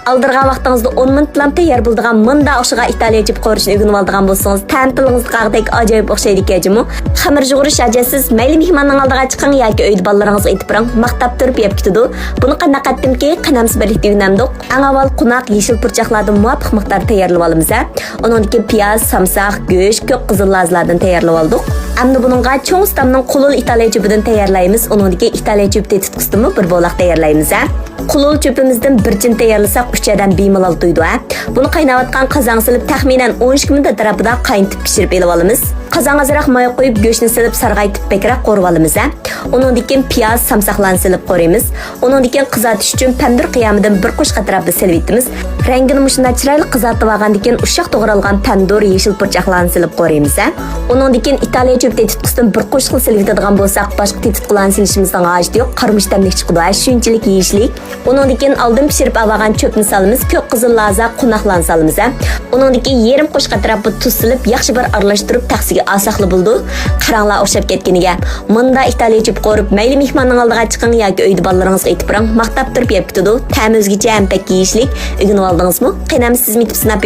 Aldırğan vaqtыңızda 10 minutlam tayyor bo'ladigan mında o'xshagan İtaliya jib qo'rishni o'rganib oladigan bo'lsangiz, ta'm tilingiz qag'dek ajoyib o'xshaydi ekajimi? Xamir jug'urish ajasiz, mayli mehmonning oldiga chiqing yoki uyda bolalaringizga aytib biring, maqtab turib yeb ketadi. Buni qanday qatdimki, qanamsiz birlikda o'rgandik. Eng avval qunaq yeşil purchaqlardan muvofiq miqdorda tayyorlab olamiz. Uningki piyoz, samsaq, go'sht, ko'k qizil lazlardan tayyorlab oldik. Endi buningga cho'ng ustamning qulul İtaliya jubidan tayyorlaymiz. Uningki İtaliya jubi tetitqisimi bir bo'laq tayyorlaymiz. Qulul jubimizdan bir chin tayyorlasak 3 adam bemalol to'ydi. Buni qaynayotgan qozonga silib taxminan 12 minut atrofida qaynatib pishirib elib olamiz. Qozonga azroq moy qo'yib go'shtni silib sarg'aytib bekroq qo'rib olamiz. Uningdan keyin piyoz, samsaqlarni silib qo'raymiz. Uningdan keyin qizartish uchun pandir qiyamidan bir qo'shqa atrofida silib etamiz. Rangini mushunday chiroyli qizartib olgandan keyin ushoq to'g'ralgan pandur yeşil purchaqlarni silib qo'raymiz. Uningdan keyin İtaliya jubi tetitqisidan bir qo'shqa silib etadigan bo'lsak, boshqa tetitqlarni silishimizdan hojat yo'q. Qarmish tamlik chiqadi. Shunchalik yeyishlik. Uningdan keyin oldin pishirib olgan cho'pni solamiz. Ko'k qizil laza qunaqlarni solamiz. Uningdan keyin yarim qo'shqa atrofida tuz silib, yaxshi bir aralashtirib taxsiga asaqli bo'ldi. Qaranglar o'xshab ketganiga. Munda İtaliya jubi qo'rib, mayli mehmonning oldiga chiqing yoki uyda bolalaringizga aytib biring, maqtab turib yeb ketadi. Ta'mi o'zgacha ham pek yeyishlik. O'rganib oldingizmi? Qaynamsiz mitib sinab